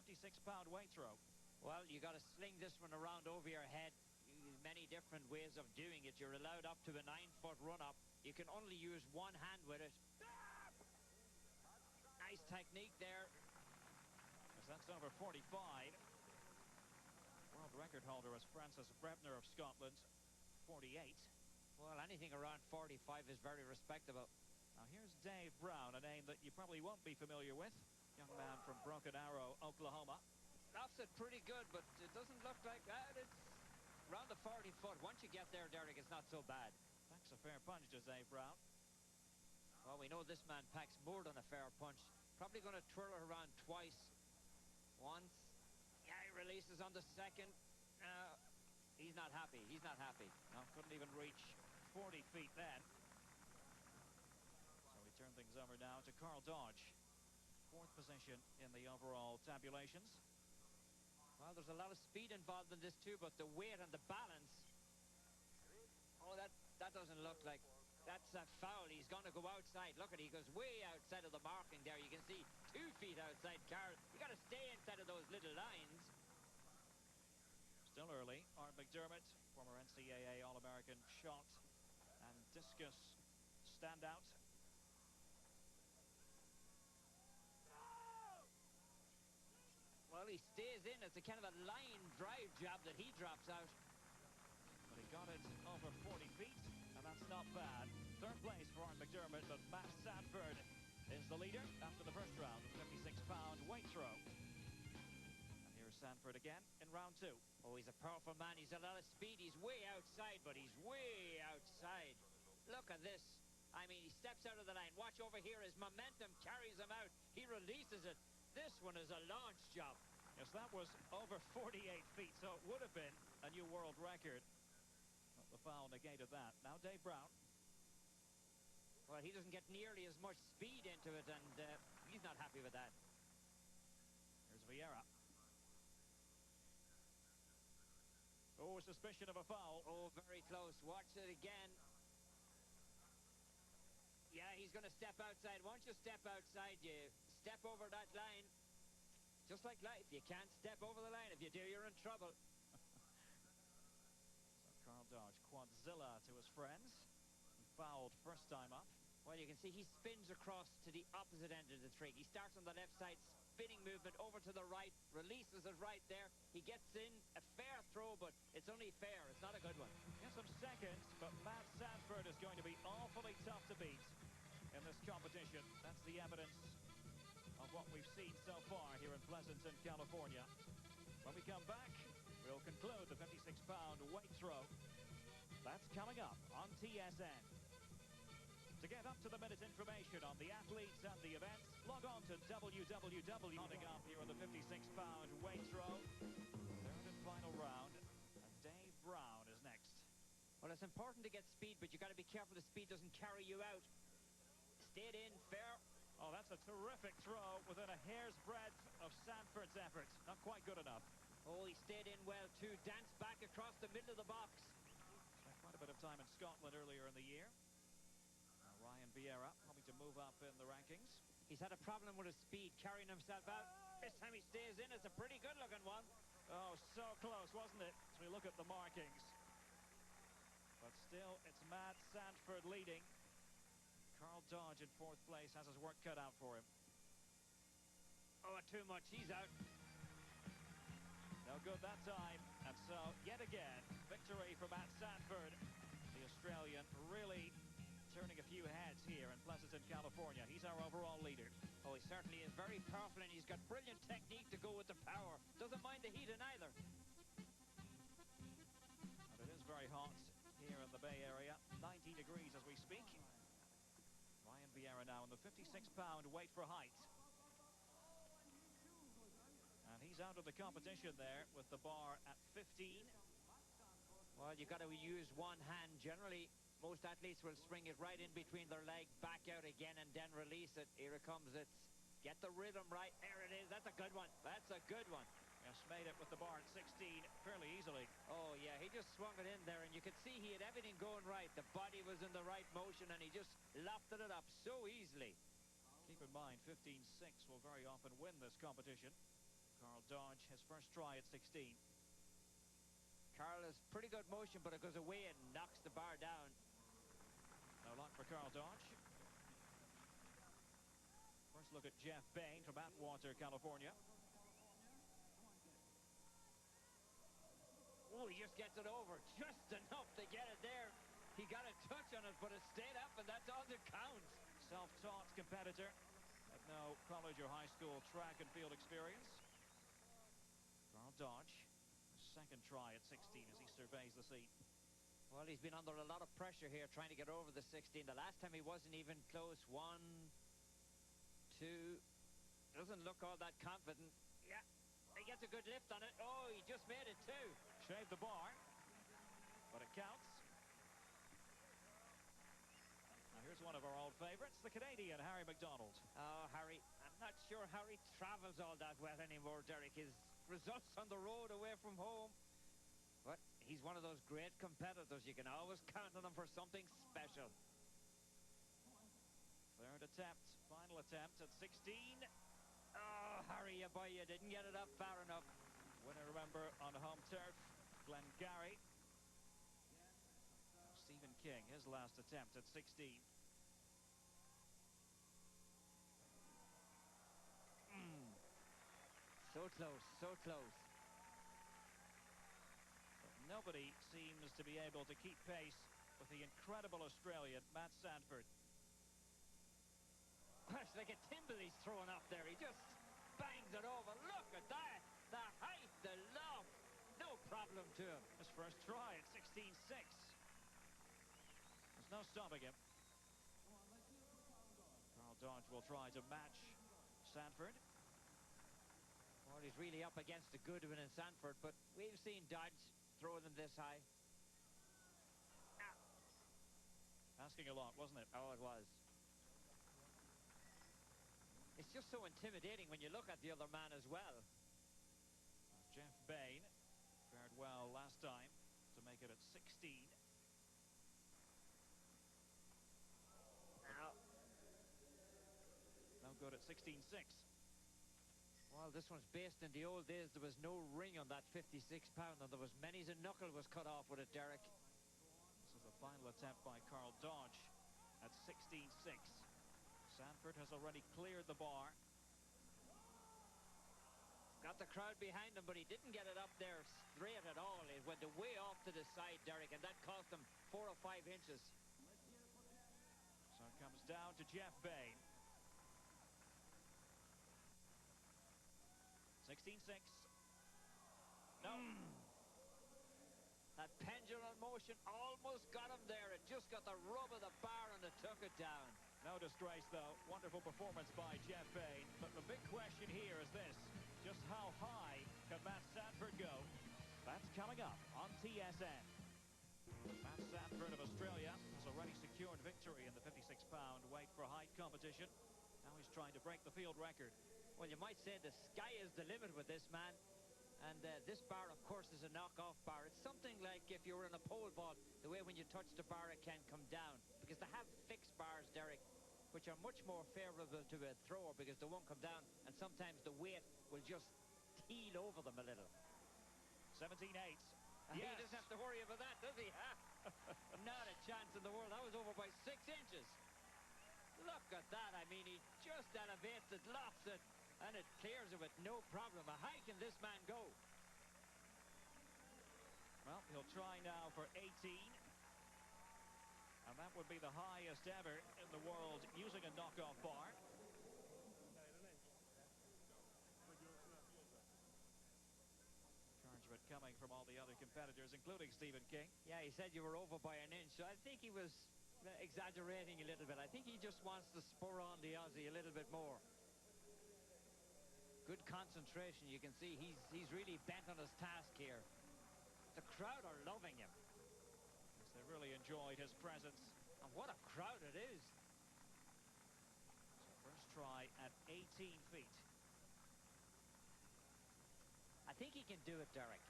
56-pound weight throw. Well, you got to sling this one around over your head. Many different ways of doing it. You're allowed up to a 9-foot run-up. You can only use one hand with it. Nice technique there. As that's over 45. World record holder is Francis Brebner of Scotland, 48. Well, anything around 45 is very respectable. Now here's Dave Braun, a name that you probably won't be familiar with. Young man from Broken Arrow, Oklahoma. Stops it pretty good, but it doesn't look like that. It's around the 40-foot. Once you get there, Derek, it's not so bad. Packs a fair punch, does Dave Braun. Well, we know this man packs more than a fair punch. Probably going to twirl it around twice. Once. Yeah, he releases on the second. He's not happy. He's not happy. No, couldn't even reach 40 feet then. So we turn things over now to Karl Dodge. 4th position in the overall tabulations. Well, there's a lot of speed involved in this too, but the weight and the balance. Oh, that doesn't look like... That's a foul. He's going to go outside. Look at it. He goes way outside of the marking there. You can see 2 feet outside, Karl. You got to stay inside of those little lines. Still early. McDermitt, former NCAA All-American shot and discus standout. Well, he stays in. It's a kind of a line drive jab that he drops out. But he got it over 40 feet, and that's not bad. 3rd place for McDermitt, but Matt Sandford is the leader after the first round of 56-pound weight throw. And here's Sandford again in round 2. Oh, he's a powerful man. He's a lot of speed. He's way outside, but he's way outside. Look at this. I mean, he steps out of the line. Watch over here. His momentum carries him out. He releases it. This one is a launch job. Yes, that was over 48 feet, so it would have been a new world record. But the foul negated that. Now Dave Braun. Well, he doesn't get nearly as much speed into it, and he's not happy with that. Here's Vierra. Oh, suspicion of a foul. Oh, very close. Watch it again. Yeah, he's going to step outside. Once you step outside, you step over that line. Just like life, you can't step over the line. If you do, you're in trouble. So Karl Dodge, quadzilla to his friends. Fouled first time up. Well, you can see he spins across to the opposite end of the trick. He starts on the left side, spinning movement over to the right, releases it right there. He gets in a fair throw, but it's only fair. It's not a good one. Gets some seconds, but Matt Sandford is going to be awfully tough to beat in this competition. That's the evidence of what we've seen so far here in Pleasanton, California. When we come back, we'll conclude the 56-pound weight throw. That's coming up on TSN. To get up-to-the-minute information on the athletes and the events, log on to www. Coming up here on the 56-pound weight throw. 3rd and final round. And Dave Braun is next. Well, it's important to get speed, but you got to be careful the speed doesn't carry you out. Stayed in, fair. Oh, that's a terrific throw within a hair's breadth of Sandford's effort. Not quite good enough. Oh, he stayed in well, too. Danced back across the middle of the box. Spent quite a bit of time in Scotland earlier in the year. Now Ryan Vierra hoping to move up in the rankings. He's had a problem with his speed, carrying himself out. This time he stays in. It's a pretty good-looking one. Oh, so close, wasn't it? As we look at the markings. But still, it's Matt Sandford leading. Karl Dodge in 4th place has his work cut out for him. Oh, too much. He's out. No good that time. And so, yet again, victory for Matt Sandford. The Australian really turning a few heads here in Pleasanton, California. He's our overall leader. Oh, he certainly is very powerful, and he's got brilliant technique to go with the power. Doesn't mind the heat either. And it is very hot here in the Bay Area. 90 degrees as we speak. Ryan Vierra now in the 56-pound weight for height. And he's out of the competition there with the bar at 15. Well, you've got to use one hand. Generally, most athletes will spring it right in between their leg, back out again, and then release it. Here it comes. It's get the rhythm right. There it is. That's a good one. That's a good one. Yes, made it with the bar at 16 fairly easily. Oh, yeah, he just swung it in there, and you could see he had everything going right. The body was in the right motion, and he just lofted it up so easily. Keep in mind, 15-6 will very often win this competition. Karl Dodge, his first try at 16. Karl has pretty good motion, but it goes away and knocks the bar down. No luck for Karl Dodge. First look at Jeff Bain from Atwater, California. Oh, he just gets it over. Just enough to get it there. He got a touch on it, but it stayed up, and that's all that counts. Self-taught competitor. Had no college or high school track and field experience. Karl Dodge, second try at 16 as he surveys the scene. Well, he's been under a lot of pressure here trying to get over the 16. The last time he wasn't even close. 1, 2. Doesn't look all that confident. Yeah, he gets a good lift on it. Oh, he just made it 2. Shaved the bar, but it counts. Now here's one of our old favorites, the Canadian Harry MacDonald. Oh, Harry, I'm not sure Harry travels all that well anymore, Derek. His results on the road away from home. But he's one of those great competitors. You can always count on him for something special. Third attempt, final attempt at 16. Oh, Harry, you boy, you didn't get it up far enough. Winner, remember, on home turf, Glengarry. Stephen King, his last attempt at 16. So close, so close. But nobody seems to be able to keep pace with the incredible Australian, Matt Sandford. It's like a timber he's throwing up there. He just bangs it over. Look at that. The height, the loft. No problem to him. His first try at 16.6. There's no stopping him. Karl Dodge will try to match Sandford. Well, he's really up against the Goodwin and Sandford, but we've seen Dodge throw them this high. Asking a lot, wasn't it? Oh, it was. It's just so intimidating when you look at the other man as well. Jeff Bain fared well last time to make it at 16. Now, no good at 16.6. well, this one's based in the old days. There was no ring on that 56 pound, and there was many's a knuckle was cut off with it, Derek. This is the final attempt by Karl Dodge at 16.6. Sandford has already cleared the bar. Got the crowd behind him, but he didn't get it up there straight at all. It went way off to the side, Derek, and that cost him 4 or 5 inches. So it comes down to Jeff Bain. 16.6. No. That pendulum motion almost got him there. It just got the rub of the bar and it took it down. No disgrace, though. Wonderful performance by Jeff Bain. But the big question here is this. Just how high can Matt Sandford go? That's coming up on TSN. Matt Sandford of Australia has already secured victory in the 56-pound weight for height competition. Now he's trying to break the field record. Well, you might say the sky is the limit with this man. And this bar, of course, is a knockoff bar. It's something like if you were in a pole vault, the way when you touch the bar, it can come down. Because they have fixed bars, Derek, which are much more favourable to a thrower because they won't come down. And sometimes the weight will just heel over them a little. 17.8. Yes. He doesn't have to worry about that, does he? Not a chance in the world. That was over by 6 inches. Look at that. I mean, he just elevates it, lofts it, and it clears it with no problem. How high can this man go? Well, he'll try now for 18. And that would be the highest ever in the world using a knockoff bar. Encouragement coming from all the other competitors, including Stephen King. Yeah, he said you were over by an inch. So I think he was exaggerating a little bit. I think he just wants to spur on the Aussie a little bit more. Good concentration. You can see he's really bent on his task here. The crowd are loving him. Yes, they really enjoyed his presence. And what a crowd it is. So first try at 18 feet. I think he can do it, Derek.